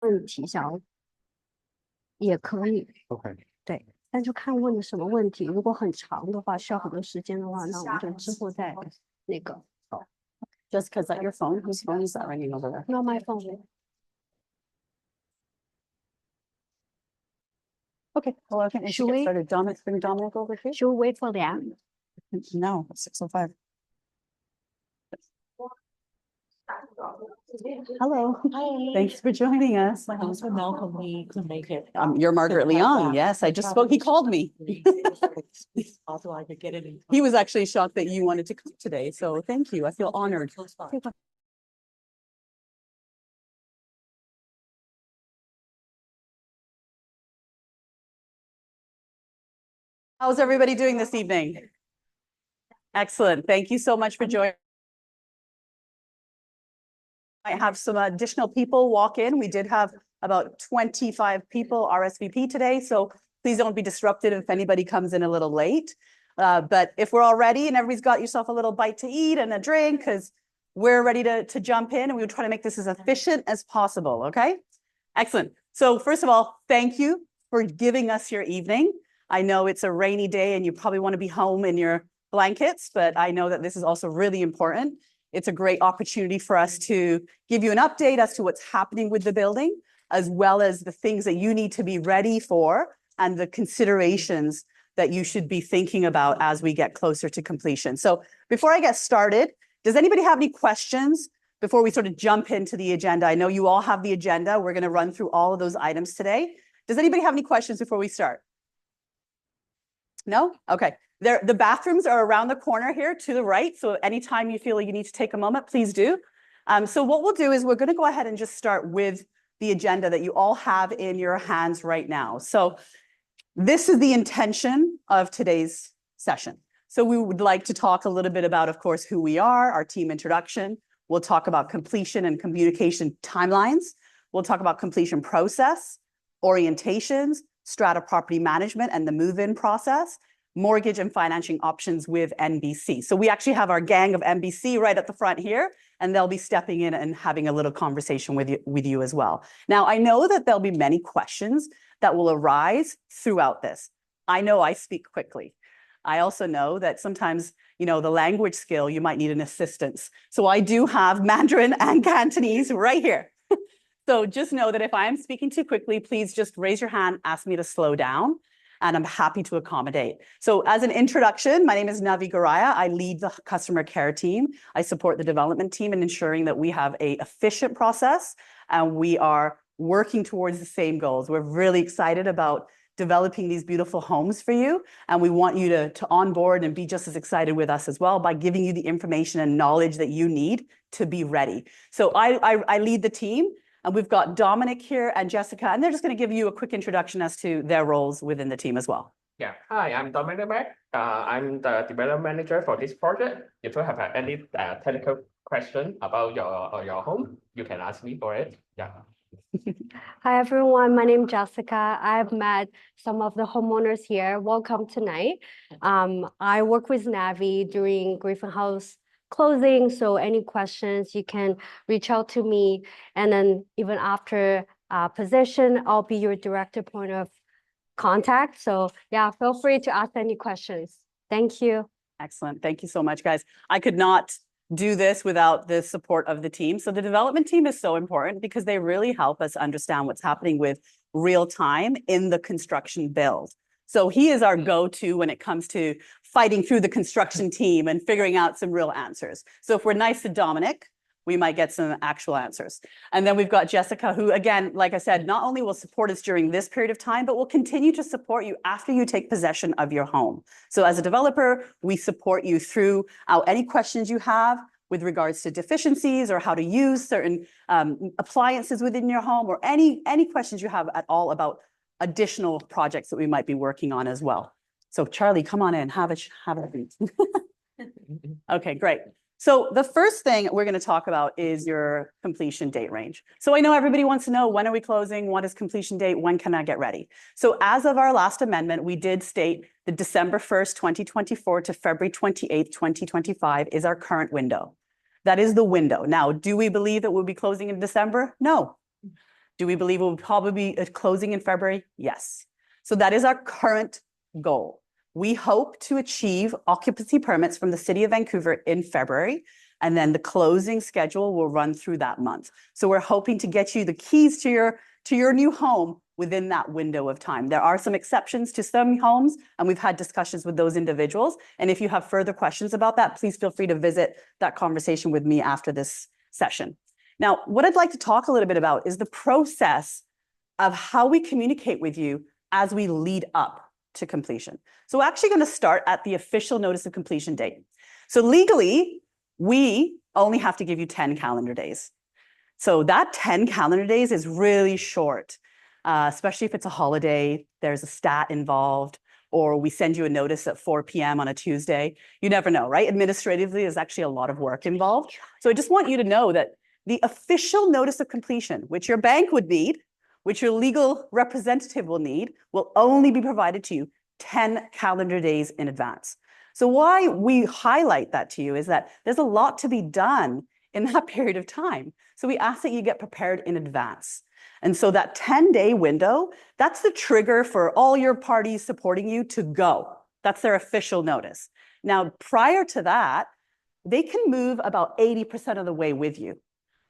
问题想要也可以， OK，对，但就看问的什么问题。如果很长的话，需要很多时间的话，那我们就之后再那个。Jessica, is that your phone? Whose phone is that ringing over there? Not my phone. Okay, well, I think we should Should get we? started. Dominic, bring Dominic over here. Should we wait for that? No, it's 6:05. Hello. Hi. Thanks for joining us. My husband Malcolm, he couldn't make it. You're Margaret Leon. Yes, I just spoke. He called me. Also, I could get it in. He was actually shocked that you wanted to come today. So thank you. I feel honored. Close by. How's everybody doing this evening? Excellent. Thank you so much for joining. I have some additional people walk in. We did have about 25 people RSVP today, so please don't be disrupted if anybody comes in a little late. But if we're all ready and everybody's got yourself a little bite to eat and a drink, because we're ready to jump in, and we will try to make this as efficient as possible, okay? Excellent. So first of all, thank you for giving us your evening. I know it's a rainy day and you probably want to be home in your blankets, but I know that this is also really important. It's a great opportunity for us to give you an update as to what's happening with the building, as well as the things that you need to be ready for and the considerations that you should be thinking about as we get closer to completion. So before I get started, does anybody have any questions before we sort of jump into the agenda? I know you all have the agenda. We're going to run through all of those items today. Does anybody have any questions before we start? No? Okay. The bathrooms are around the corner here to the right. So anytime you feel like you need to take a moment, please do. So what we'll do is we're going to go ahead and just start with the agenda that you all have in your hands right now. So this is the intention of today's session. So we would like to talk a little bit about, of course, who we are, our team introduction. We'll talk about completion and communication timelines. We'll talk about completion process, orientations, strata property management and the move-in process, mortgage and financing options with NBC. So we actually have our gang of NBC right at the front here, and they'll be stepping in and having a little conversation with you as well. Now, I know that there'll be many questions that will arise throughout this. I know I speak quickly. I also know that sometimes, the language skill, you might need an assistance. So I do have Mandarin and Cantonese right here. So just know that if I'm speaking too quickly, please just raise your hand, ask me to slow down, and I'm happy to accommodate. So as an introduction, my name is Navi Garaya. I lead the customer care team. I support the development team in ensuring that we have an efficient process and we are working towards the same goals. We're really excited about developing these beautiful homes for you, and we want you to onboard and be just as excited with us as well by giving you the information and knowledge that you need to be ready. So I lead the team. And we've got Dominic here and Jessica, and they're just going to give you a quick introduction as to their roles within the team as well. Yeah, hi, I'm Dominic. I'm the development manager for this project. If you have any technical question about your home, you can ask me for it. Yeah. Hi everyone, my name is Jessica. I've met some of the homeowners here. Welcome tonight. I work with Navi during Gryphon House closing, so any questions you can reach out to me, and then even after possession, I'll be your direct point of contact. So yeah, feel free to ask any questions. Thank you. Excellent. Thank you so much, guys. I could not do this without the support of the team. So the development team is so important because they really help us understand what's happening with real time in the construction build. So he is our go-to when it comes to fighting through the construction team and figuring out some real answers. So if we're nice to Dominic, we might get some actual answers. And then we've got Jessica, who, again, like I said, not only will support us during this period of time, but will continue to support you after you take possession of your home. So as a developer, we support you through any questions you have with regards to deficiencies or how to use certain appliances within your home, or any questions you have at all about additional projects that we might be working on as well. So Charlie, come on in, have a beat. Okay, great. So the first thing we're going to talk about is your completion date range. So I know everybody wants to know, when are we closing? What is completion date? When can I get ready? So as of our last amendment, we did state that December 1st, 2024 to February 28th, 2025 is our current window. That is the window. Now, do we believe that we'll be closing in December? No. Do we believe we'll probably be closing in February? Yes. So that is our current goal. We hope to achieve occupancy permits from the City of Vancouver in February, and then the closing schedule will run through that month. So we're hoping to get you the keys to your new home within that window of time. There are some exceptions to some homes, and we've had discussions with those individuals. And if you have further questions about that, please feel free to visit that conversation with me after this session. Now, what I'd like to talk a little bit about is the process of how we communicate with you as we lead up to completion. So we're actually going to start at the official notice of completion date. So legally, we only have to give you 10 calendar days. So that 10 calendar days is really short, especially if it's a holiday, there's a stat involved, or we send you a notice at 4 p.m. on a Tuesday. You never know, right? Administratively, there's actually a lot of work involved. So I just want you to know that the official notice of completion, which your bank would need, which your legal representative will need, will only be provided to you 10 calendar days in advance. So why we highlight that to you is that there's a lot to be done in that period of time. So we ask that you get prepared in advance. And so that 10-day window, that's the trigger for all your parties supporting you to go. That's their official notice. Now, prior to that, they can move about 80% of the way with you.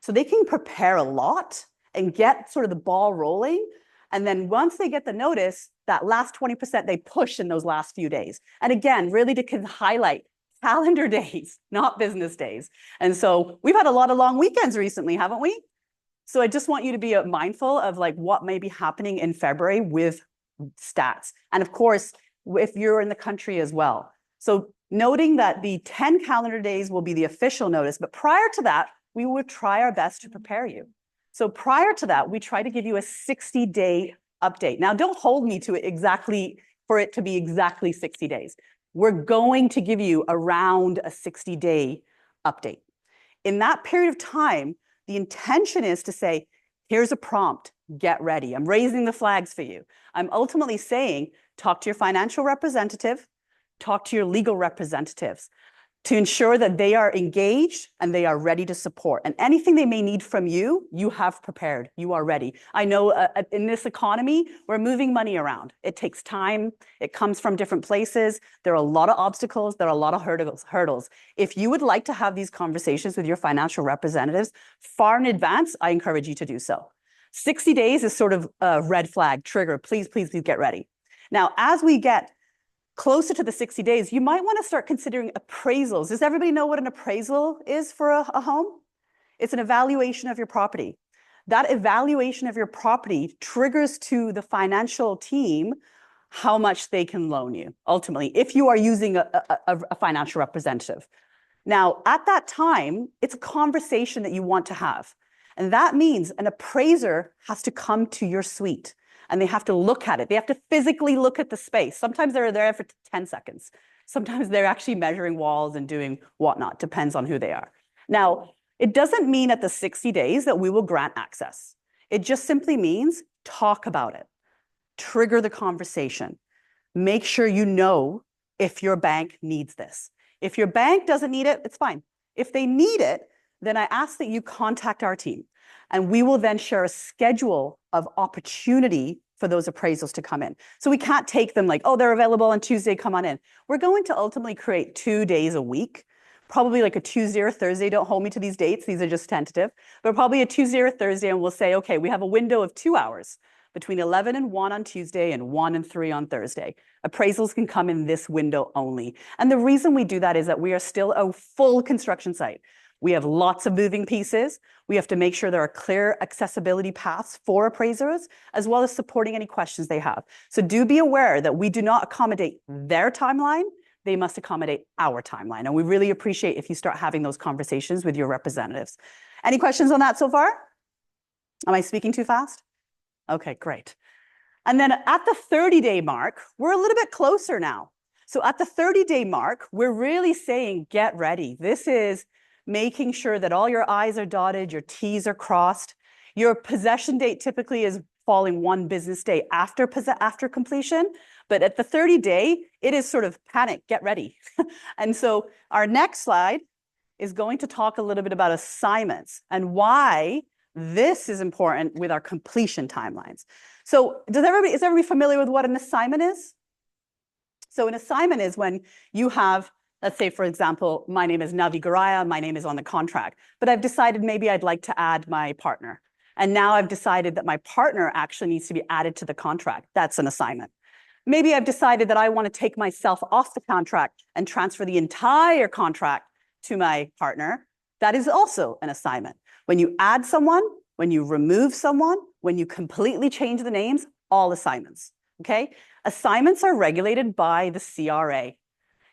So they can prepare a lot and get sort of the ball rolling. And then once they get the notice, that last 20% they push in those last few days. And again, really to highlight calendar days, not business days. And so we've had a lot of long weekends recently, haven't we? So I just want you to be mindful of like what may be happening in February with stats. And of course, if you're in the country as well. So noting that the 10 calendar days will be the official notice, but prior to that, we would try our best to prepare you. So prior to that, we try to give you a 60-day update. Now, don't hold me to it exactly for it to be exactly 60 days. We're going to give you around a 60-day update. In that period of time, the intention is to say, here's a prompt, get ready. I'm raising the flags for you. I'm ultimately saying, talk to your financial representative, talk to your legal representatives, to ensure that they are engaged and they are ready to support. And anything they may need from you, you have prepared, you are ready. I know in this economy, we're moving money around. It takes time, it comes from different places. There are a lot of obstacles, there are a lot of hurdles. If you would like to have these conversations with your financial representatives far in advance, I encourage you to do so. 60 days is sort of a red flag trigger. Please, please, please get ready. Now, as we get closer to the 60 days, you might want to start considering appraisals. Does everybody know what an appraisal is for a home? It's an evaluation of your property. That evaluation of your property triggers to the financial team how much they can loan you, ultimately, if you are using a financial representative. Now, at that time, it's a conversation that you want to have. And that means an appraiser has to come to your suite. And they have to look at it. They have to physically look at the space. Sometimes they're there for 10 seconds. Sometimes they're actually measuring walls and doing whatnot, depends on who they are. Now, it doesn't mean at the 60 days that we will grant access. It just simply means talk about it, trigger the conversation, make sure you know if your bank needs this. If your bank doesn't need it, it's fine. If they need it, then I ask that you contact our team. And we will then share a schedule of opportunity for those appraisals to come in. So we can't take them like, oh, they're available on Tuesday, come on in. We're going to ultimately create 2 days a week, probably like a Tuesday or Thursday. Don't hold me to these dates. These are just tentative, but probably a Tuesday or Thursday. And we'll say, okay, we have a window of 2 hours between 11 and 1 on Tuesday and 1 and 3 on Thursday. Appraisals can come in this window only. And the reason we do that is that we are still a full construction site. We have lots of moving pieces. We have to make sure there are clear accessibility paths for appraisers, as well as supporting any questions they have. So do be aware that we do not accommodate their timeline. They must accommodate our timeline. And we really appreciate if you start having those conversations with your representatives. Any questions on that so far? Am I speaking too fast? Okay, great. And then at the 30-day mark, we're a little bit closer now. So at the 30-day mark, we're really saying, get ready. This is making sure that all your I's are dotted, your T's are crossed. Your possession date typically is falling 1 business day after completion. But at the 30-day, it is sort of panic, get ready. And so our next slide is going to talk a little bit about assignments and why this is important with our completion timelines. So is everybody familiar with what an assignment is? So an assignment is when you have, let's say, for example, my name is Navi Garaya, my name is on the contract, but I've decided maybe I'd like to add my partner. And now I've decided that my partner actually needs to be added to the contract. That's an assignment. Maybe I've decided that I want to take myself off the contract and transfer the entire contract to my partner. That is also an assignment. When you add someone, when you remove someone, when you completely change the names, all assignments, okay? Assignments are regulated by the CRA.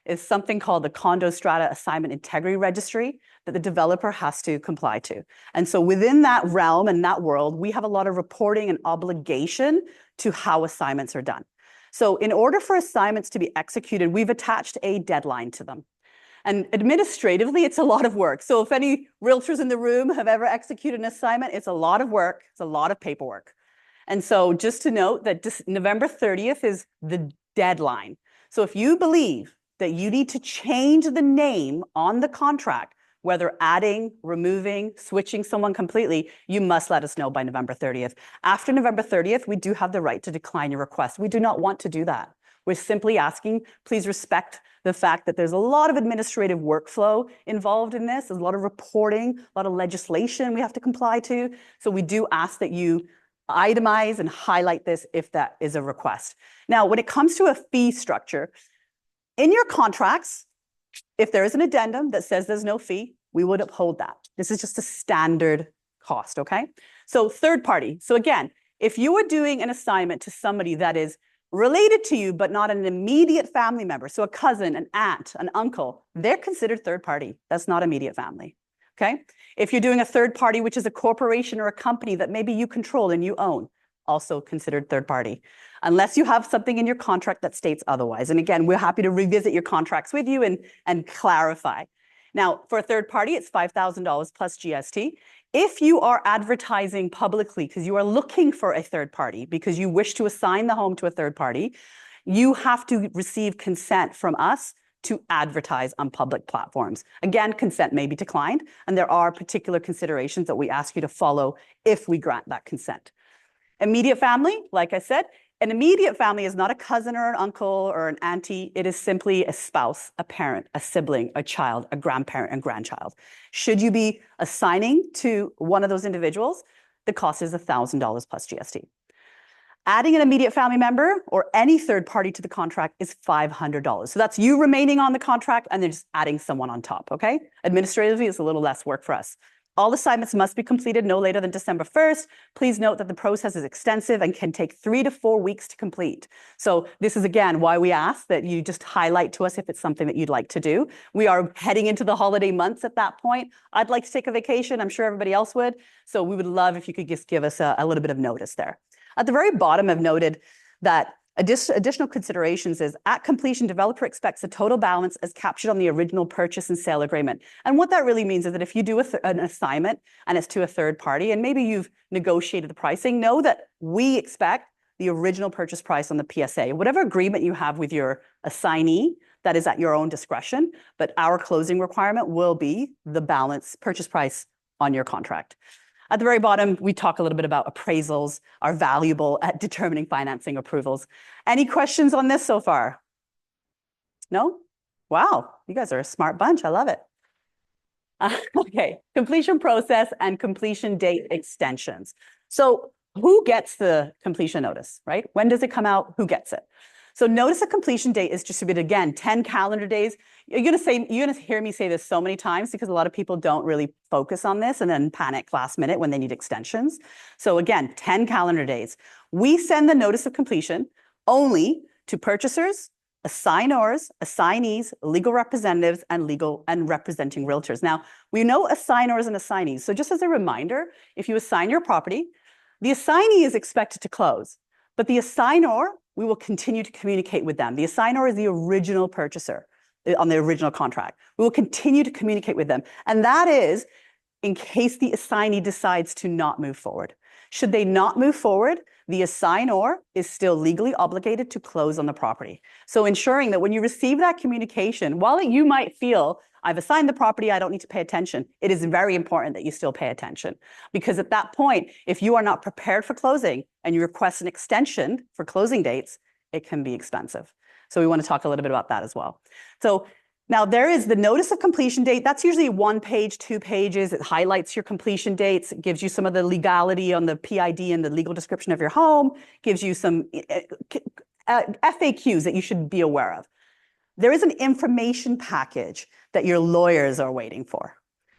It's something called the Condo Strata Assignment Integrity Registry that the developer has to comply to. And so within that realm and that world, we have a lot of reporting and obligation to how assignments are done. So in order for assignments to be executed, we've attached a deadline to them. And administratively, it's a lot of work. So if any realtors in the room have ever executed an assignment, it's a lot of work, it's a lot of paperwork. And so just to note that November 30th is the deadline. So if you believe that you need to change the name on the contract, whether adding, removing, switching someone completely, you must let us know by November 30th. After November 30th, we do have the right to decline your request. We do not want to do that. We're simply asking, please respect the fact that there's a lot of administrative workflow involved in this. There's a lot of reporting, a lot of legislation we have to comply to. So we do ask that you itemize and highlight this if that is a request. Now, when it comes to a fee structure, in your contracts, if there is an addendum that says there's no fee, we would uphold that. This is just a standard cost, okay? So third party. So again, if you are doing an assignment to somebody that is related to you, but not an immediate family member, so a cousin, an aunt, an uncle, they're considered third party. That's not immediate family, okay? If you're doing a third party, which is a corporation or a company that maybe you control and you own, also considered third party, unless you have something in your contract that states otherwise. And again, we're happy to revisit your contracts with you and clarify. Now, for a third party, it's $5,000 plus GST. If you are advertising publicly because you are looking for a third party, because you wish to assign the home to a third party, you have to receive consent from us to advertise on public platforms. Again, consent may be declined, and there are particular considerations that we ask you to follow if we grant that consent. Immediate family, like I said, an immediate family is not a cousin or an uncle or an auntie. It is simply a spouse, a parent, a sibling, a child, a grandparent, and grandchild. Should you be assigning to one of those individuals, the cost is $1,000 plus GST. Adding an immediate family member or any third party to the contract is $500. So that's you remaining on the contract and then just adding someone on top, okay? Administratively, it's a little less work for us. All assignments must be completed no later than December 1st. Please note that the process is extensive and can take 3 to 4 weeks to complete. So this is, again, why we ask that you just highlight to us if it's something that you'd like to do. We are heading into the holiday months at that point. I'd like to take a vacation. I'm sure everybody else would. So we would love if you could just give us a little bit of notice there. At the very bottom, I've noted that additional considerations is at completion, developer expects the total balance as captured on the original purchase and sale agreement. And what that really means is that if you do an assignment and it's to a third party and maybe you've negotiated the pricing, know that we expect the original purchase price on the PSA. Whatever agreement you have with your assignee, that is at your own discretion, but our closing requirement will be the balance purchase price on your contract. At the very bottom, we talk a little bit about appraisals are valuable at determining financing approvals. Any questions on this so far? No? Wow, you guys are a smart bunch. I love it. Okay, completion process and completion date extensions. So who gets the completion notice, right? When does it come out? Who gets it? So notice of completion date is distributed, again, 10 calendar days. You're gonna hear me say this so many times because a lot of people don't really focus on this and then panic last minute when they need extensions. So again, 10 calendar days. We send the notice of completion only to purchasers, assignors, assignees, legal representatives, and legal and representing realtors. Now, we know assignors and assignees. So just as a reminder, if you assign your property, the assignee is expected to close, but the assignor, we will continue to communicate with them. The assignor is the original purchaser on the original contract. We will continue to communicate with them. And that is in case the assignee decides to not move forward. Should they not move forward, the assignor is still legally obligated to close on the property. So ensuring that when you receive that communication, while you might feel, I've assigned the property, I don't need to pay attention, it is very important that you still pay attention. Because at that point, if you are not prepared for closing and you request an extension for closing dates, it can be expensive. So we want to talk a little bit about that as well. So now there is the notice of completion date. That's usually 1 page, 2 pages. It highlights your completion dates. It gives you some of the legality on the PID and the legal description of your home. Gives you some FAQs that you should be aware of. There is an information package that your lawyers are waiting for.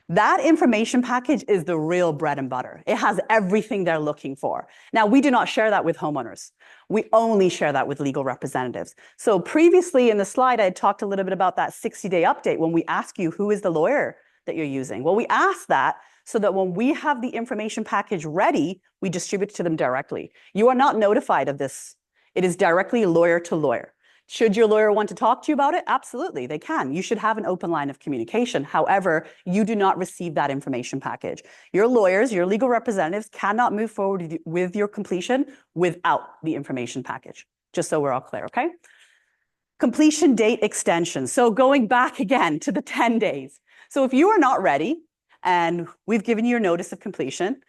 That information package is the real bread and butter. It has everything they're looking for. Now, we do not share that with homeowners. We only share that with legal representatives. So previously in the slide, I had talked a little bit about that 60-day update when we ask you who is the lawyer that you're using. Well, we ask that so that when we have the information package ready, we distribute it to them directly. You are not notified of this. It is directly lawyer to lawyer. Should your lawyer want to talk to you about it? Absolutely, they can. You should have an open line of communication. However, you do not receive that information package. Your lawyers, your legal representatives cannot move forward with your completion without the information package, just so we're all clear, okay? Completion date extension. So going back again to the 10 days. So if you are not ready and we've given you your notice of completion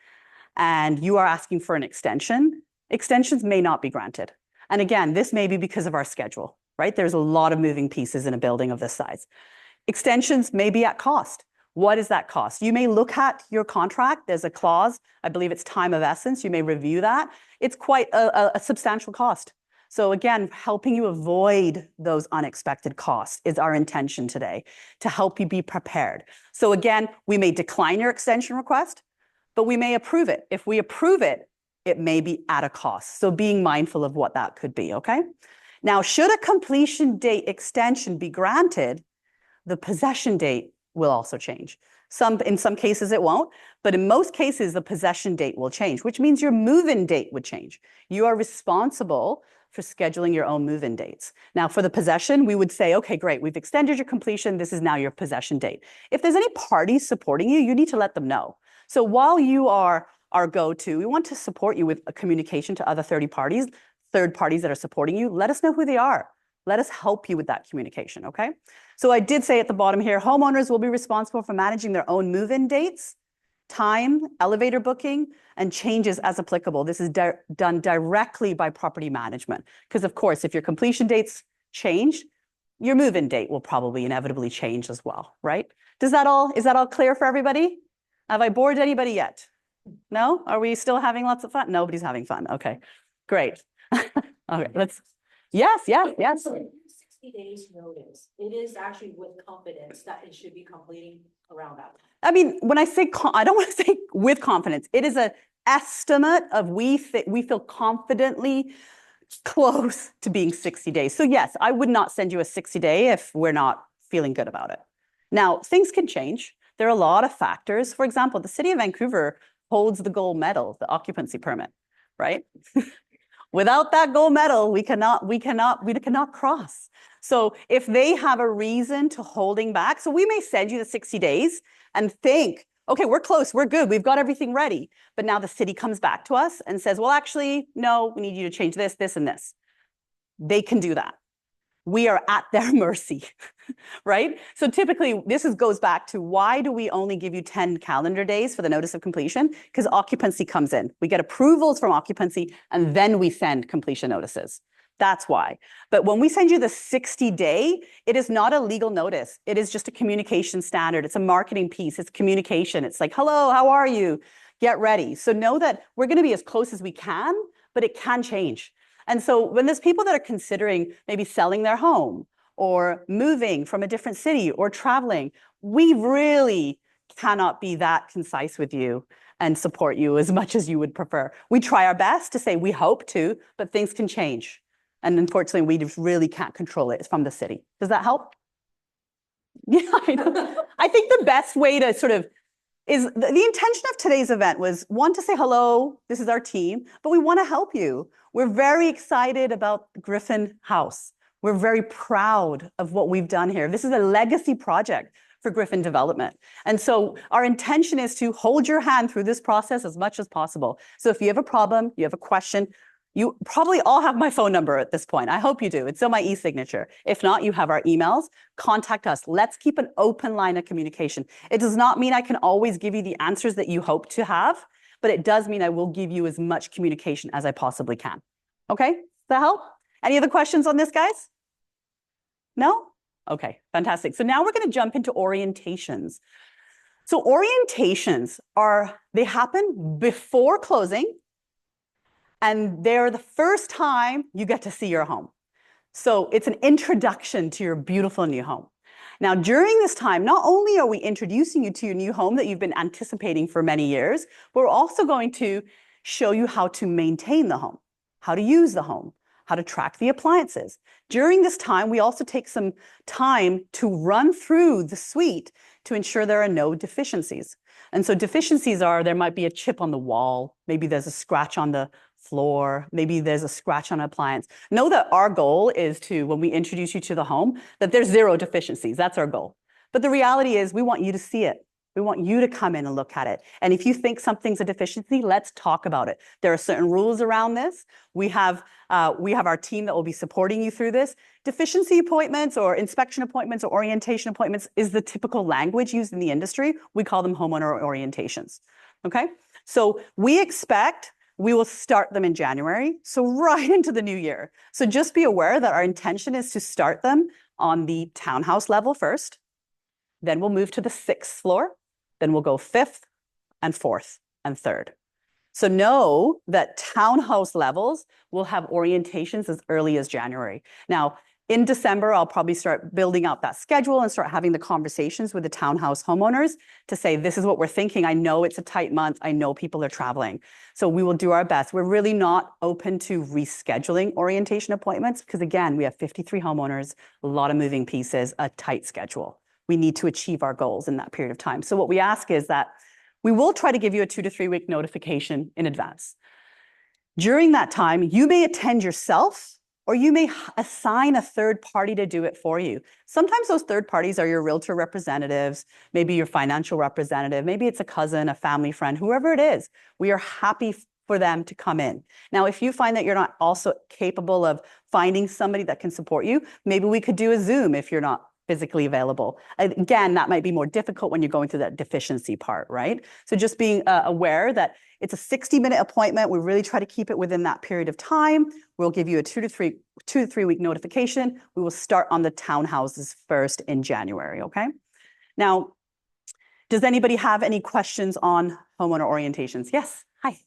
and you are asking for an extension, extensions may not be granted. And again, this may be because of our schedule, right? There's a lot of moving pieces in a building of this size. Extensions may be at cost. What is that cost? You may look at your contract. There's a clause. I believe it's time of essence. You may review that. It's quite a substantial cost. So again, helping you avoid those unexpected costs is our intention today, to help you be prepared. So again, we may decline your extension request, but we may approve it. If we approve it, it may be at a cost. So being mindful of what that could be, okay? Now, should a completion date extension be granted, the possession date will also change. In some cases it won't, but in most cases the possession date will change, which means your move-in date would change. You are responsible for scheduling your own move-in dates. Now, for the possession, we would say, okay, great, we've extended your completion. This is now your possession date. If there's any parties supporting you, you need to let them know. So while you are our go-to, we want to support you with a communication to other third parties that are supporting you. Let us know who they are. Let us help you with that communication, okay? So I did say at the bottom here, homeowners will be responsible for managing their own move-in dates, time, elevator booking, and changes as applicable. This is done directly by property management. Because of course, if your completion dates change, your move-in date will probably inevitably change as well, right? Is that all clear for everybody? Have I bored anybody yet? No? Are we still having lots of fun? Nobody's having fun. Okay, great. Okay, yes. 60 days notice. It is actually with confidence that it should be completing around that. I mean, when I say, I don't want to say with confidence. It is an estimate of we feel confidently close to being 60 days. So yes, I would not send you a 60-day if we're not feeling good about it. Now, things can change. There are a lot of factors. For example, the city of Vancouver holds the gold medal, the occupancy permit, right? Without that gold medal, we cannot cross. So if they have a reason to holding back, so we may send you the 60 days and think, okay, we're close, we're good, we've got everything ready. But now the city comes back to us and says, well, actually, no, we need you to change this, this, and this. They can do that. We are at their mercy, right? So typically, goes back to why do we only give you 10 calendar days for the notice of completion? Because occupancy comes in. We get approvals from occupancy, and then we send completion notices. That's why. But when we send you the 60-day, it is not a legal notice. It is just a communication standard. It's a marketing piece. It's communication. It's like, hello, how are you? Get ready. So know that we're going to be as close as we can, but it can change. And so when there's people that are considering maybe selling their home or moving from a different city or traveling, we really cannot be that concise with you and support you as much as you would prefer. We try our best to say we hope to, but things can change. And unfortunately, we just really can't control it. It's from the city. Does that help? Yeah, I think the best way to sort of is the intention of today's event was, one, to say hello, this is our team, but we want to help you. We're very excited about Gryphon House. We're very proud of what we've done here. This is a legacy project for Gryphon development. And so our intention is to hold your hand through this process as much as possible. So if you have a problem, you have a question, you probably all have my phone number at this point. I hope you do. It's on my e-signature. If not, you have our emails. Contact us. Let's keep an open line of communication. It does not mean I can always give you the answers that you hope to have, but it does mean I will give you as much communication as I possibly can. Okay, does that help? Any other questions on this, guys? No? Okay, fantastic. So now we're going to jump into orientations. So orientations they happen before closing, and they're the first time you get to see your home. So it's an introduction to your beautiful new home. Now, during this time, not only are we introducing you to your new home that you've been anticipating for many years, but we're also going to show you how to maintain the home, how to use the home, how to track the appliances. During this time, we also take some time to run through the suite to ensure there are no deficiencies. And so deficiencies are, there might be a chip on the wall, maybe there's a scratch on the floor, maybe there's a scratch on an appliance. Know that our goal is to, when we introduce you to the home, that there's zero deficiencies. That's our goal. But the reality is we want you to see it. We want you to come in and look at it. And if you think something's a deficiency, let's talk about it. There are certain rules around this. We have our team that will be supporting you through this. Deficiency appointments or inspection appointments or orientation appointments is the typical language used in the industry. We call them homeowner orientations. Okay? So we expect we will start them in January, so right into the new year. So just be aware that our intention is to start them on the townhouse level first. Then we'll move to the 6th floor. Then we'll go 5th and 4th and 3rd. So know that townhouse levels will have orientations as early as January. Now, in December, I'll probably start building out that schedule and start having the conversations with the townhouse homeowners to say, this is what we're thinking. I know it's a tight month. I know people are traveling. So we will do our best. We're really not open to rescheduling orientation appointments because, again, we have 53 homeowners, a lot of moving pieces, a tight schedule. We need to achieve our goals in that period of time. So what we ask is that we will try to give you a 2 to 3 week notification in advance. During that time, you may attend yourself, or you may assign a third party to do it for you. Sometimes those third parties are your realtor representatives, maybe your financial representative, maybe it's a cousin, a family friend, whoever it is. We are happy for them to come in. Now, if you find that you're not also capable of finding somebody that can support you, maybe we could do a Zoom if you're not physically available. Again, that might be more difficult when you're going through that deficiency part, right? So just being aware that it's a 60-minute appointment. We really try to keep it within that period of time. We'll give you a 2 to 3 week notification. We will start on the townhouses first in January, okay? Now, does anybody have any questions on homeowner orientations? Yes, hi.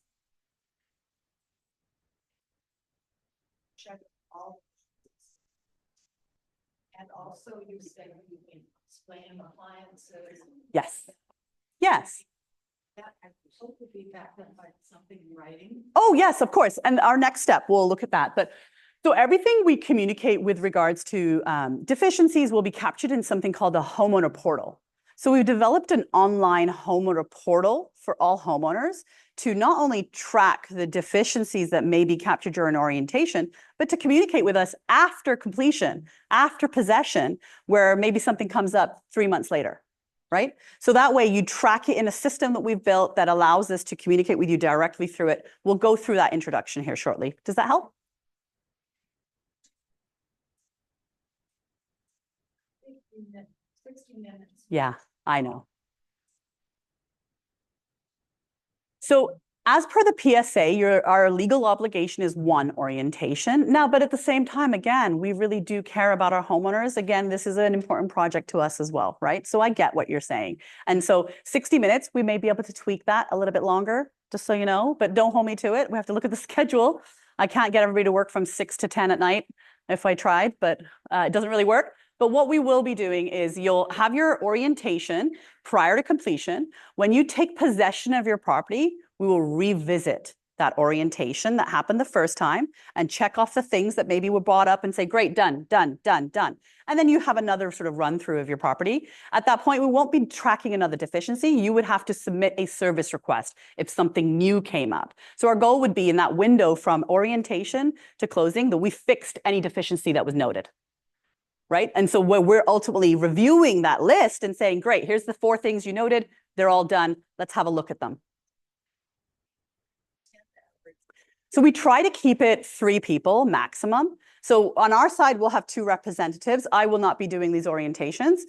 Check all. And also you said you can explain appliances. Yes. Yes. That I hope would be backed up by something in writing. Oh, yes, of course. And our next step, we'll look at that. But so everything we communicate with regards to deficiencies will be captured in something called the homeowner portal. So we've developed an online homeowner portal for all homeowners to not only track the deficiencies that may be captured during orientation, but to communicate with us after completion, after possession, where maybe something comes up 3 months later, right? So that way you track it in a system that we've built that allows us to communicate with you directly through it. We'll go through that introduction here shortly. Does that help? 60 minutes. Yeah, I know. So as per the PSA, our legal obligation is 1 orientation. Now, but at the same time, again, we really do care about our homeowners. Again, this is an important project to us as well, right? So I get what you're saying. And so 60 minutes, we may be able to tweak that a little bit longer, just so you know, but don't hold me to it. We have to look at the schedule. I can't get everybody to work from 6 to 10 at night if I tried, but it doesn't really work. But what we will be doing is you'll have your orientation prior to completion. When you take possession of your property, we will revisit that orientation that happened the first time and check off the things that maybe were brought up and say, great, done, done, done, done. And then you have another sort of run through of your property. At that point, we won't be tracking another deficiency. You would have to submit a service request if something new came up. So our goal would be in that window from orientation to closing that we fixed any deficiency that was noted. right? And so we're ultimately reviewing that list and saying, great, here's the 4 things you noted. They're all done. Let's have a look at them. So we try to keep it 3 people maximum. So on our side, we'll have 2 representatives. I will not be doing these orientations.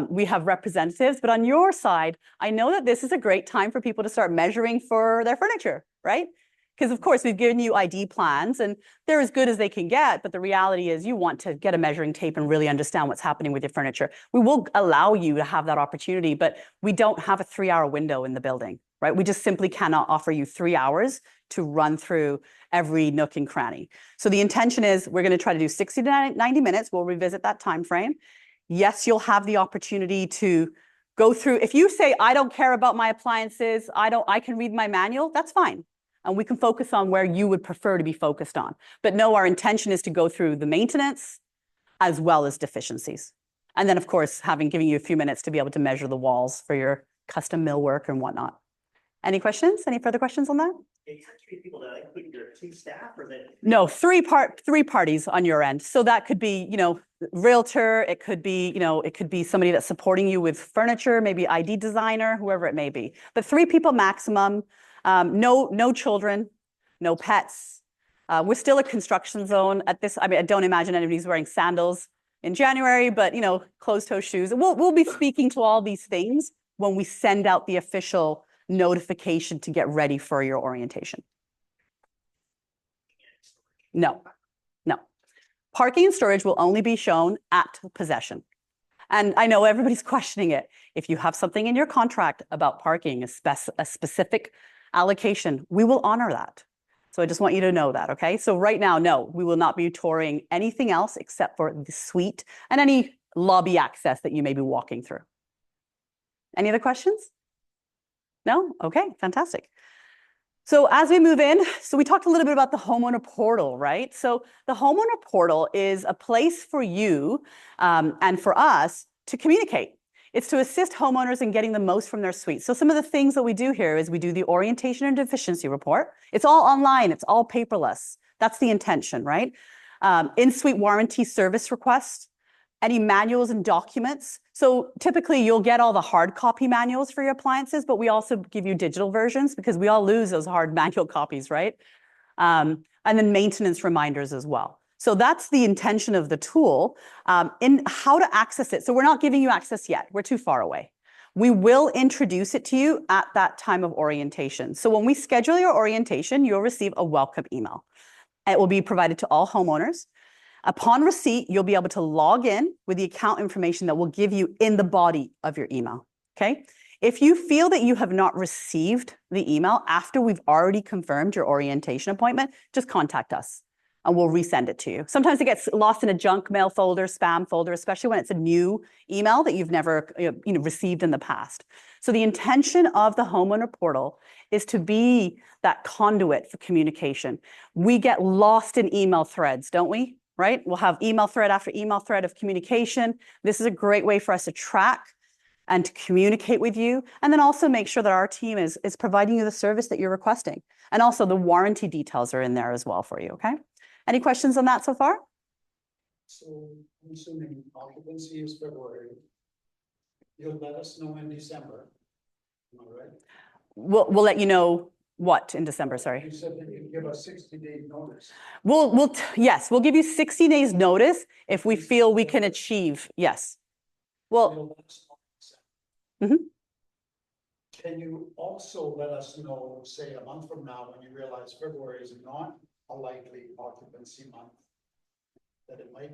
We have representatives, but on your side, I know that this is a great time for people to start measuring for their furniture, right? Because of course, we've given you ID plans and they're as good as they can get, but the reality is you want to get a measuring tape and really understand what's happening with your furniture. We will allow you to have that opportunity, but we don't have a 3-hour window in the building, right? We just simply cannot offer you 3 hours to run through every nook and cranny. So the intention is we're going to try to do 60 to 90 minutes. We'll revisit that time frame. Yes, you'll have the opportunity to go through. If you say, I don't care about my appliances, I can read my manual, that's fine. And we can focus on where you would prefer to be focused on. But no, our intention is to go through the maintenance as well as deficiencies. And then, of course, given you a few minutes to be able to measure the walls for your custom millwork and whatnot. Any questions? Any further questions on that? It's 3 people that include your 2 staff or that? No, 3 parties on your end. So that could be, realtor, it could be, it could be somebody that's supporting you with furniture, maybe ID designer, whoever it may be. But 3 people maximum, no children, no pets. We're still a construction zone at this. I mean, I don't imagine anybody's wearing sandals in January, but closed-toe shoes. We'll be speaking to all these things when we send out the official notification to get ready for your orientation. No. Parking and storage will only be shown at possession. And I know everybody's questioning it. If you have something in your contract about parking, a specific allocation, we will honor that. So I just want you to know that, okay? So right now, no, we will not be touring anything else except for the suite and any lobby access that you may be walking through. Any other questions? No? Okay, fantastic. So as we move in, so we talked a little bit about the homeowner portal, right? So the homeowner portal is a place for you and for us to communicate. It's to assist homeowners in getting the most from their suite. So some of the things that we do here is we do the orientation and deficiency report. It's all online, it's all paperless. That's the intention, right? In-suite warranty service requests, any manuals and documents. So typically you'll get all the hard copy manuals for your appliances, but we also give you digital versions because we all lose those hard manual copies, right? And then maintenance reminders as well. So that's the intention of the tool. In how to access it. So we're not giving you access yet. We're too far away. We will introduce it to you at that time of orientation. So when we schedule your orientation, you'll receive a welcome email. It will be provided to all homeowners. Upon receipt, you'll be able to log in with the account information that we'll give you in the body of your email, okay? If you feel that you have not received the email after we've already confirmed your orientation appointment, just contact us and we'll resend it to you. Sometimes it gets lost in a junk mail folder, spam folder, especially when it's a new email that you've never received in the past. So the intention of the homeowner portal is to be that conduit for communication. We get lost in email threads, don't we? Right? We'll have email thread after email thread of communication. This is a great way for us to track and to communicate with you, and then also make sure that our team is providing you the service that you're requesting. And also the warranty details are in there as well for you, okay? Any questions on that so far? So I'm assuming occupancy is February. You'll let us know in December. Am I right? We'll let you know what in December, sorry. You said that you'd give us 60-day notice. Yes, we'll give you 60 days notice if we feel we can achieve, yes. Well, You'll let us know in December. Mhm. Can you also let us know, say, a month from now, when you realize February is not a likely occupancy month, that it might?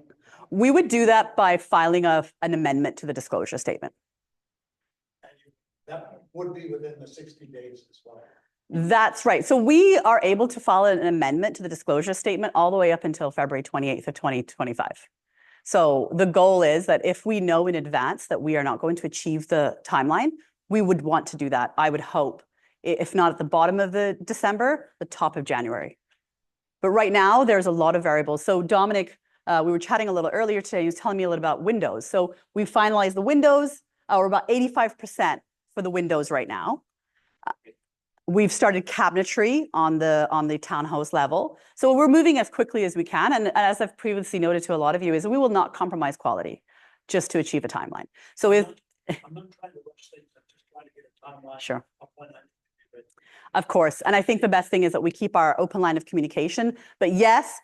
We would do that by filing an amendment to the disclosure statement. That would be within the 60 days as well. That's right. So we are able to file an amendment to the disclosure statement all the way up until February 28th of 2025. So the goal is that if we know in advance that we are not going to achieve the timeline, we would want to do that. I would hope, if not at the bottom of the December, the top of January. But right now there's a lot of variables. So Dominic, we were chatting a little earlier today, he was telling me a little about windows. So we finalized the windows, we're about 85% for the windows right now. We've started cabinetry on the townhouse level. So we're moving as quickly as we can. And as I've previously noted to a lot of you, is we will not compromise quality just to achieve a timeline. So if I'm not trying to rush things, I'm just trying to get a timeline. Sure. of when that can be ready. Of course. And I think the best thing is that we keep our open line of communication. But yes,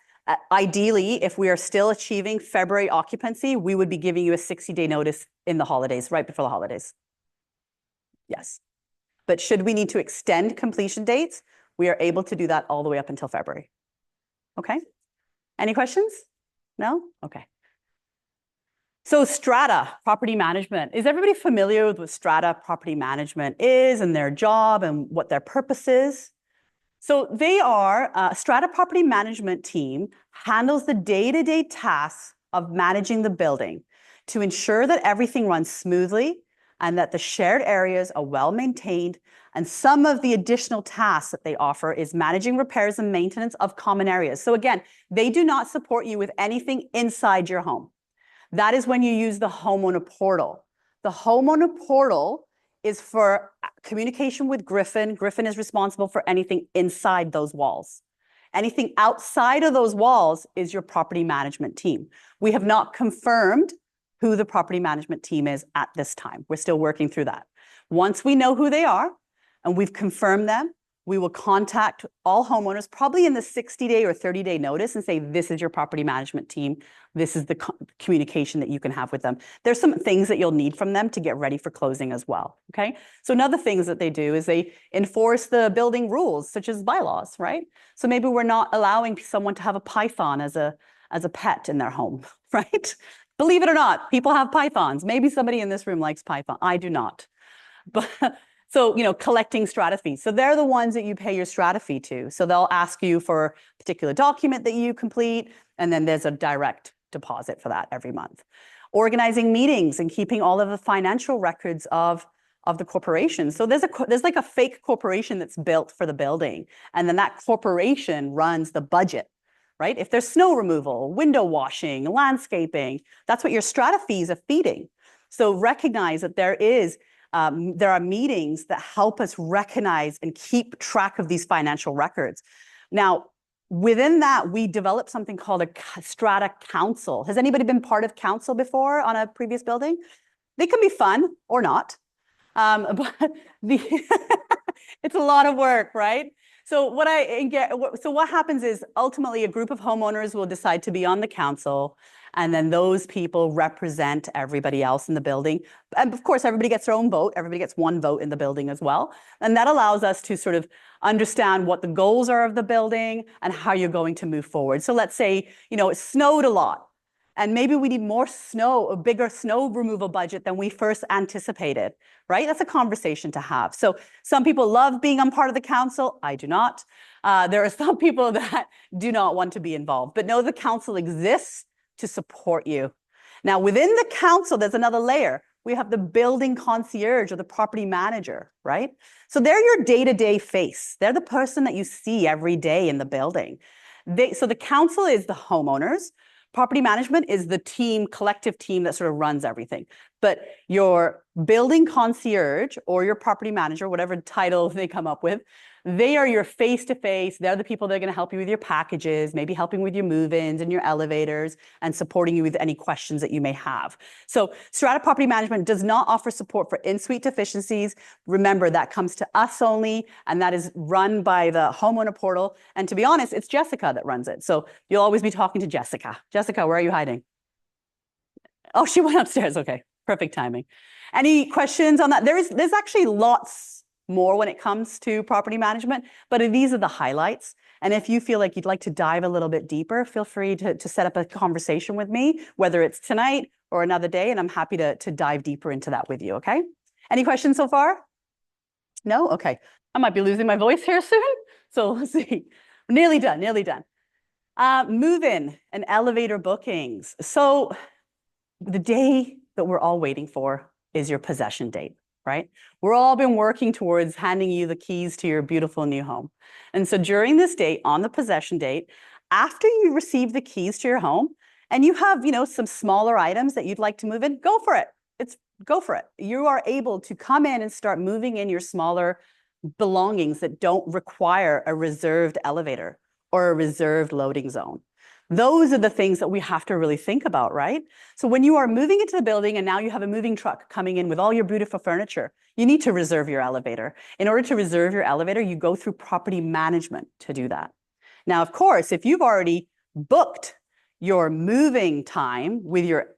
ideally, if we are still achieving February occupancy, we would be giving you a 60-day notice in the holidays, right before the holidays. Yes. But should we need to extend completion dates, we are able to do that all the way up until February. Okay? Any questions? No? Okay. So strata, property management. Is everybody familiar with what strata property management is and their job and what their purpose is? So they are, strata property management team handles the day-to-day tasks of managing the building to ensure that everything runs smoothly and that the shared areas are well maintained. And some of the additional tasks that they offer is managing repairs and maintenance of common areas. So again, they do not support you with anything inside your home. That is when you use the homeowner portal. The homeowner portal is for communication with Gryphon. Gryphon is responsible for anything inside those walls. Anything outside of those walls is your property management team. We have not confirmed who the property management team is at this time. We're still working through that. Once we know who they are and we've confirmed them, we will contact all homeowners probably in the 60-day or 30-day notice and say, this is your property management team. This is the communication that you can have with them. There's some things that you'll need from them to get ready for closing as well, okay? So another things that they do is they enforce the building rules, such as bylaws, right? So maybe we're not allowing someone to have a python as a pet in their home, right? Believe it or not, people have pythons. Maybe somebody in this room likes python. I do not. But so, you know, collecting strata fees. So they're the ones that you pay your strata fee to. So they'll ask you for a particular document that you complete, and then there's a direct deposit for that every month. Organizing meetings and keeping all of the financial records of the corporation. So there's like a fake corporation that's built for the building, and then that corporation runs the budget, right? If there's snow removal, window washing, landscaping, that's what your strata fees are feeding. So recognize that there are meetings that help us recognize and keep track of these financial records. Now, within that, we developed something called a strata council. Has anybody been part of council before on a previous building? They can be fun or not, but it's a lot of work, right? So what happens is ultimately a group of homeowners will decide to be on the council, and then those people represent everybody else in the building. And of course, everybody gets their own vote. Everybody gets one vote in the building as well. And that allows us to sort of understand what the goals are of the building and how you're going to move forward. So let's say, you know, it snowed a lot, and maybe we need more snow, a bigger snow removal budget than we first anticipated, right? That's a conversation to have. So some people love being on part of the council. I do not. There are some people that do not want to be involved, but know the council exists to support you. Now, within the council, there's another layer. We have the building concierge or the property manager, right? So they're your day-to-day face. They're the person that you see every day in the building. So the council is the homeowners. Property management is the team, collective team that sort of runs everything. But your building concierge or your property manager, whatever title they come up with, they are your face-to-face. They're the people that are going to help you with your packages, maybe helping with your move-ins and your elevators, and supporting you with any questions that you may have. So strata property management does not offer support for in-suite deficiencies. Remember, that comes to us only, and that is run by the homeowner portal. And to be honest, it's Jessica that runs it. So you'll always be talking to Jessica. Jessica, where are you hiding? Oh, she went upstairs. Okay, perfect timing. Any questions on that? There's actually lots more when it comes to property management, but these are the highlights. And if you feel like you'd like to dive a little bit deeper, feel free to set up a conversation with me, whether it's tonight or another day, and I'm happy to dive deeper into that with you, okay? Any questions so far? No? Okay. I might be losing my voice here soon, so let's see. Nearly done, nearly done. Move-in and elevator bookings. So the day that we're all waiting for is your possession date, right? We're all been working towards handing you the keys to your beautiful new home. And so during this date, on the possession date, after you receive the keys to your home and you have, you know, some smaller items that you'd like to move in, go for it. Go for it. You are able to come in and start moving in your smaller belongings that don't require a reserved elevator or a reserved loading zone. Those are the things that we have to really think about, right? So when you are moving into the building and now you have a moving truck coming in with all your beautiful furniture, you need to reserve your elevator. In order to reserve your elevator, you go through property management to do that. Now, of course, if you've already booked your moving time with your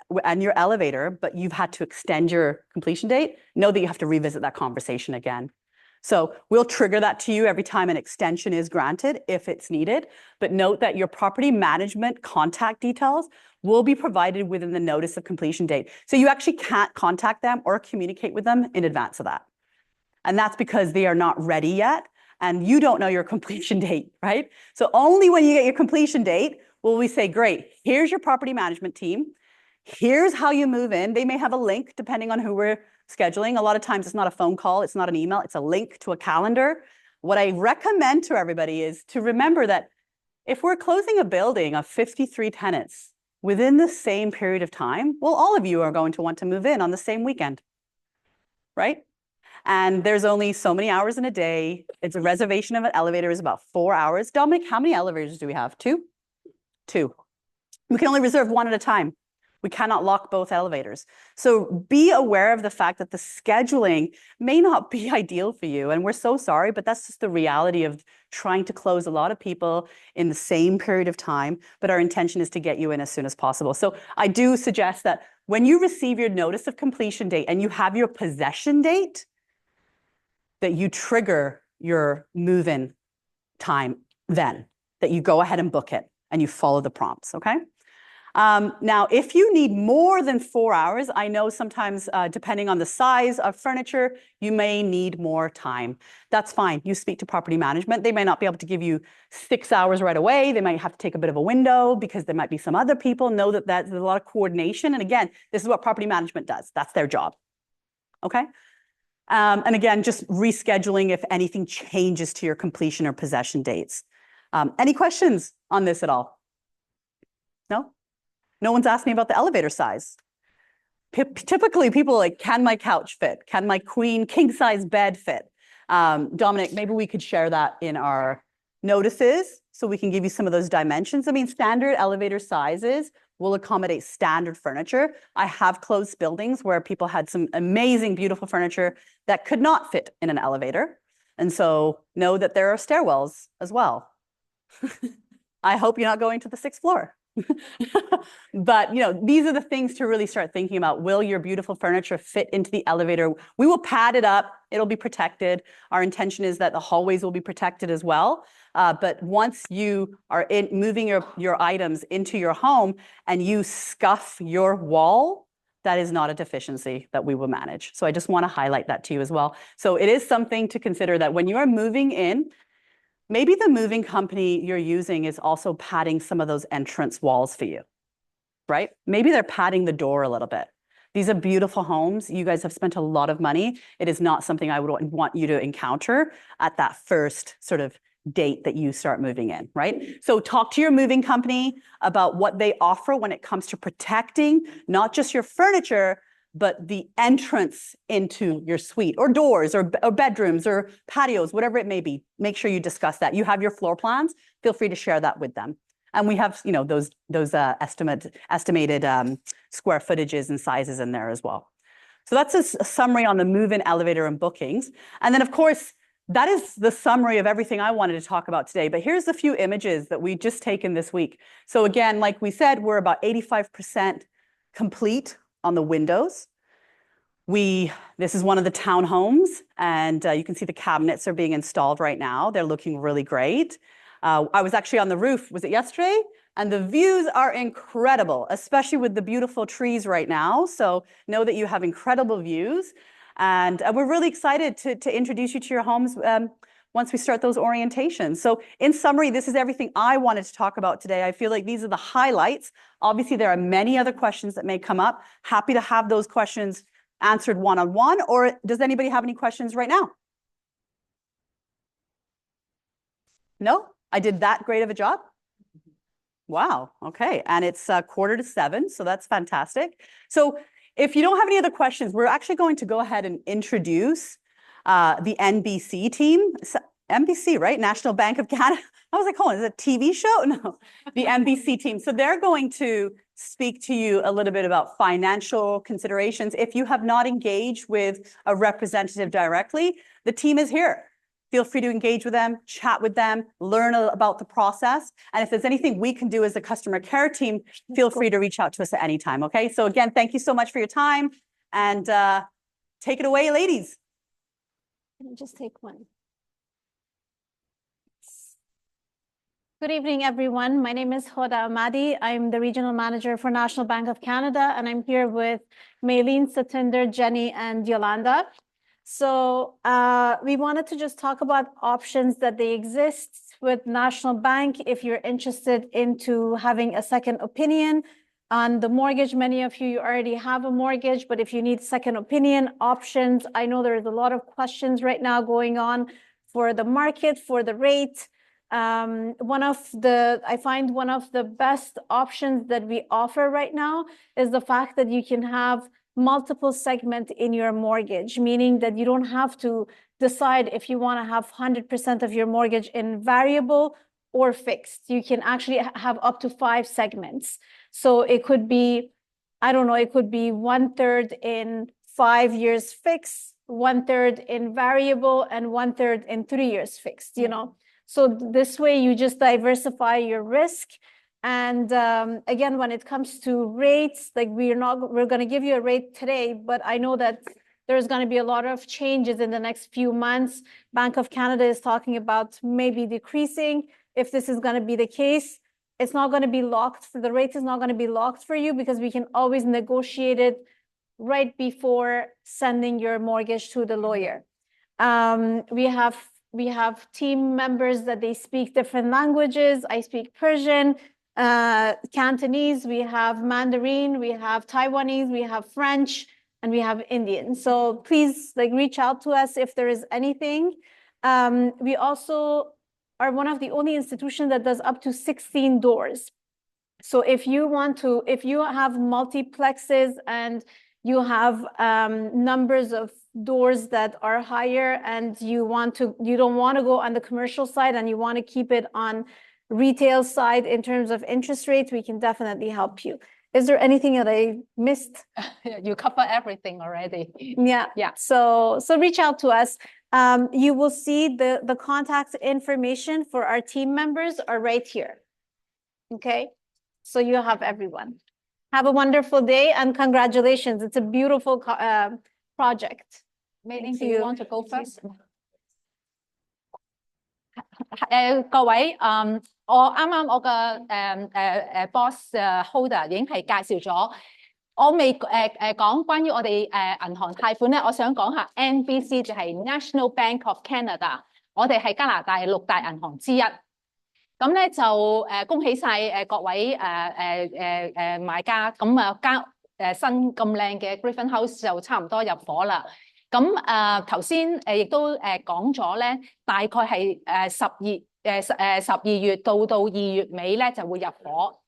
elevator, but you've had to extend your completion date, know that you have to revisit that conversation again. So we'll trigger that to you every time an extension is granted if it's needed, but note that your property management contact details will be provided within the notice of completion date. So you actually can't contact them or communicate with them in advance of that. And that's because they are not ready yet and you don't know your completion date, right? So only when you get your completion date will we say, great, here's your property management team. Here's how you move in. They may have a link depending on who we're scheduling. A lot of times it's not a phone call, it's not an email, it's a link to a calendar. What I recommend to everybody is to remember that if we're closing a building of 53 tenants within the same period of time, well, all of you are going to want to move in on the same weekend, right? And there's only so many hours in a day. It's a reservation of an elevator is about 4 hours. Dominic, how many elevators do we have? Two? Two. We can only reserve one at a time. We cannot lock both elevators. So be aware of the fact that the scheduling may not be ideal for you. And we're so sorry, but that's just the reality of trying to close a lot of people in the same period of time. But our intention is to get you in as soon as possible. So I do suggest that when you receive your notice of completion date and you have your possession date, that you trigger your move-in time then, that you go ahead and book it and you follow the prompts, okay? Now, if you need more than 4 hours, I know sometimes depending on the size of furniture, you may need more time. That's fine. You speak to property management. They may not be able to give you 6 hours right away. They might have to take a bit of a window because there might be some other people. Know that there's a lot of coordination. And again, this is what property management does. That's their job, okay? And again, just rescheduling if anything changes to your completion or possession dates. Any questions on this at all? No? No one's asked me about the elevator size. Typically, people are like, can my couch fit? Can my queen king size bed fit? Dominic, maybe we could share that in our notices so we can give you some of those dimensions. I mean, standard elevator sizes will accommodate standard furniture. I have closed buildings where people had some amazing, beautiful furniture that could not fit in an elevator. And so know that there are stairwells as well. I hope you're not going to the 6th floor. But, you know, these are the things to really start thinking about. Will your beautiful furniture fit into the elevator? We will pad it up. It'll be protected. Our intention is that the hallways will be protected as well. But once you are moving your items into your home and you scuff your wall, that is not a deficiency that we will manage. So I just want to highlight that to you as well. So it is something to consider that when you are moving in, maybe the moving company you're using is also padding some of those entrance walls for you, right? Maybe they're padding the door a little bit. These are beautiful homes. You guys have spent a lot of money. It is not something I would want you to encounter at that first sort of date that you start moving in, right? So talk to your moving company about what they offer when it comes to protecting not just your furniture, but the entrance into your suite or doors or bedrooms or patios, whatever it may be. Make sure you discuss that. You have your floor plans. Feel free to share that with them. And we have, you know, those estimated square footages and sizes in there as well. So that's a summary on the move-in elevator and bookings. And then, of course, that is the summary of everything I wanted to talk about today. But here's a few images that we just taken this week. So again, like we said, we're about 85% complete on the windows. This is one of the townhomes, and you can see the cabinets are being installed right now. They're looking really great. I was actually on the roof, was it yesterday? And the views are incredible, especially with the beautiful trees right now. So know that you have incredible views. And we're really excited to introduce you to your homes once we start those orientations. So in summary, this is everything I wanted to talk about today. I feel like these are the highlights. Obviously, there are many other questions that may come up. Happy to have those questions answered one-on-one, or does anybody have any questions right now? No? I did that great of a job? Wow, okay. And it's 6:45, so that's fantastic. So if you don't have any other questions, we're actually going to go ahead and introduce the NBC team, NBC, right? National Bank of Canada. I was like, hold on, is it a TV show? No, the NBC team. So they're going to speak to you a little bit about financial considerations. If you have not engaged with a representative directly, the team is here. Feel free to engage with them, chat with them, learn about the process. And if there's anything we can do as a customer care team, feel free to reach out to us at any time, okay? So again, thank you so much for your time. And take it away, ladies. Just take one. Good evening, everyone. My name is Hoda Ahmadi. I'm the Regional Manager for National Bank of Canada, and I'm here with Maylene, Satinder, Jenny, and Yolanda. So we wanted to just talk about options that they exist with National Bank. If you're interested into having a second opinion on the mortgage, many of you already have a mortgage, but if you need second opinion options, I know there's a lot of questions right now going on for the market, for the rate. I find one of the best options that we offer right now is the fact that you can have multiple segments in your mortgage, meaning that you don't have to decide if you want to have 100% of your mortgage in variable or fixed. You can actually have up to 5 segments. So it could be, I don't know, it could be 1/3 in 5 years fixed, 1/3 in variable, and 1/3 in 3 years fixed, you know. So this way you just diversify your risk. And again, when it comes to rates, like we're going to give you a rate today, but I know that there's going to be a lot of changes in the next few months. Bank of Canada is talking about maybe decreasing. If this is going to be the case, it's not going to be locked. The rate is not going to be locked for you because we can always negotiate it right before sending your mortgage to the lawyer. We have team members that they speak different languages. I speak Persian, Cantonese, we have Mandarin, we have Taiwanese, we have French, and we have Indian. So please reach out to us if there is anything. We also are one of the only institutions that does up to 16 doors. So if you have multiplexes and you have numbers of doors that are higher and you don't want to go on the commercial side and you want to keep it on retail side in terms of interest rates, we can definitely help you. Is there anything that I missed? You cover everything already. Yeah. So reach out to us. You will see the contact information for our team members are right here. Okay, so you have everyone. Have a wonderful day and congratulations. It's a beautiful project. Maylene, do you want to go first? 各位，我啱啱我嘅boss Holder 已經係介紹咗，我未講關於我哋銀行貸款咧，我想講下 NBC 就係 National Bank of Canada， 我哋係加拿大6大銀行之一。咁咧就恭喜晒各位買家，咁新咁靚嘅 Gryphon House 就差唔多入伙啦。咁頭先亦都講咗咧，大概係12月到2月尾咧就會入伙。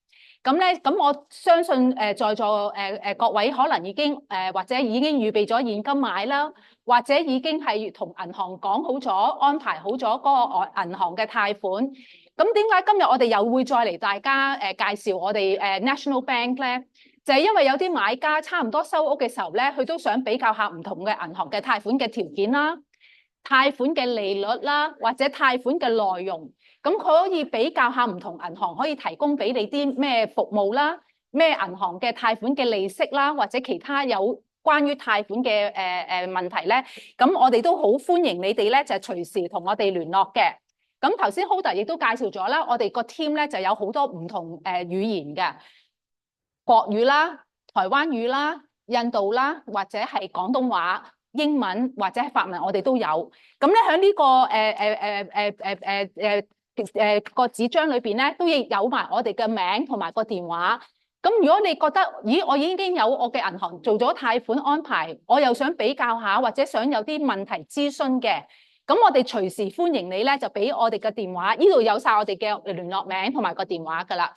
咁我相信在座各位可能已經或者已經預備咗現金買啦，或者已經係同銀行講好咗、安排好咗嗰個銀行嘅貸款。咁點解今日我哋又會再嚟大家介紹我哋National Bank 咧？就係因為有啲買家差唔多收屋嘅時候咧，佢都想比較下唔同嘅銀行嘅貸款嘅條件啦、貸款嘅利率啦，或者貸款嘅內容。咁可以比較下唔同銀行可以提供俾你啲咩服務啦，咩銀行嘅貸款嘅利息啦，或者其他有關於貸款嘅問題咧。咁我哋都好歡迎你哋咧，就隨時同我哋聯絡嘅。咁頭先 Holder 亦都介紹咗啦，我哋個 team 咧就有好多唔同語言嘅。國語啦、台灣語啦、印度啦，或者係廣東話、英文或者係法文，我哋都有。咁咧喺呢個個紙張裏邊咧，都亦有埋我哋嘅名同埋個電話。咁如果你覺得，咦，我已經有我嘅銀行做咗貸款安排，我又想比較下，或者想有啲問題諮詢嘅，咁我哋隨時歡迎你咧，就俾我哋嘅電話，呢度有晒我哋嘅聯絡名同埋個電話㗎啦。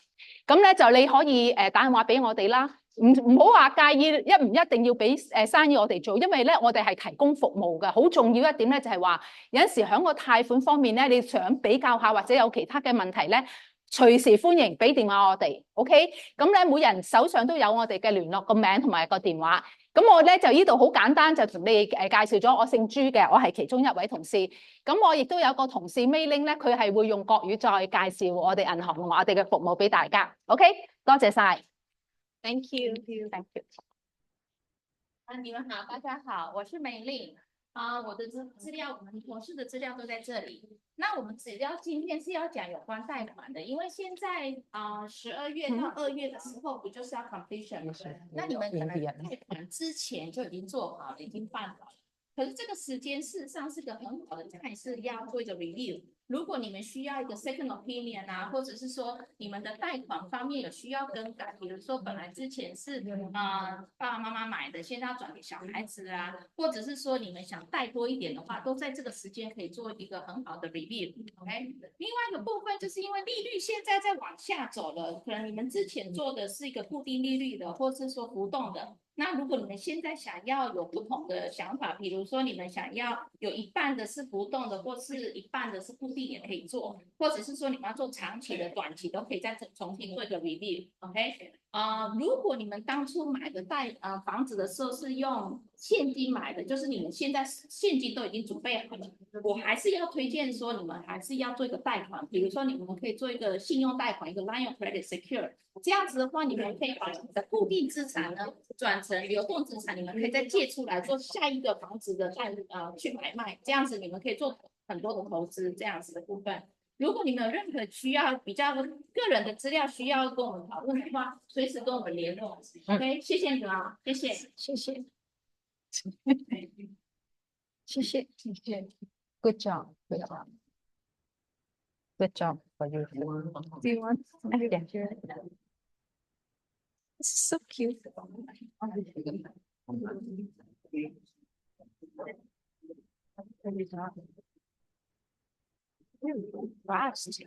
咁咧就你可以打電話俾我哋啦，唔好話介意唔一定要俾生意我哋做，因為咧我哋係提供服務嘅。好重要一點咧就係話，有陣時喺個貸款方面咧，你想比較下或者有其他嘅問題咧，隨時歡迎俾電話我哋。OK， 咁咧每人手上都有我哋嘅聯絡個名同埋個電話。咁我咧就呢度好簡單就同你介紹咗，我姓朱嘅，我係其中一位同事。咁我亦都有個同事 Meiling 咧，佢係會用國語再介紹我哋銀行同埋我哋嘅服務俾大家。OK， 多謝晒。Thank you. Thank you. 你们好，大家好，我是美丽我的资料，我们同事的资料都在这里。那我们主要今天是要讲有关贷款的，因为现在12月到2月的时候，不就是要 completion 吗？那你们可能贷款之前就已经做好了，已经办好了。可是这个时间事实上是个很好的 time， 是要做一个 review。如果你们需要一个 second opinion 或者是说你们的贷款方面有需要更改，比如说本来之前是爸爸妈妈买的，现在要转给小孩子或者是说你们想贷多一点的话，都在这个时间可以做一个很好的 review。OK， 另外一个部分就是因为利率现在在往下走了，可能你们之前做的是一个固定利率的，或是说浮动的。那如果你们现在想要有不同的想法，比如说你们想要有一半的是浮动的，或是一半的是固定也可以做，或者是说你们要做长期的、短期都可以再重新做一个 review。OK， 如果你们当初买的房子的时候是用现金买的，就是你们现在现金都已经准备好了，我还是要推荐说你们还是要做一个贷款，比如说你们可以做一个信用贷款，一个 line of credit secure。这样子的话，你们可以把你的固定资产呢转成流动资产，你们可以再借出来做下一个房子的去买卖，这样子你们可以做很多的投资，这样子的部分。如果你们有任何需要比较个人的资料需要跟我们讨论的话，随时跟我们联络。OK， 谢谢你们啊，谢谢，谢谢，谢谢，谢谢。Good job, good job. Good job for you. Do you want? Yeah. This is so cute. Fast.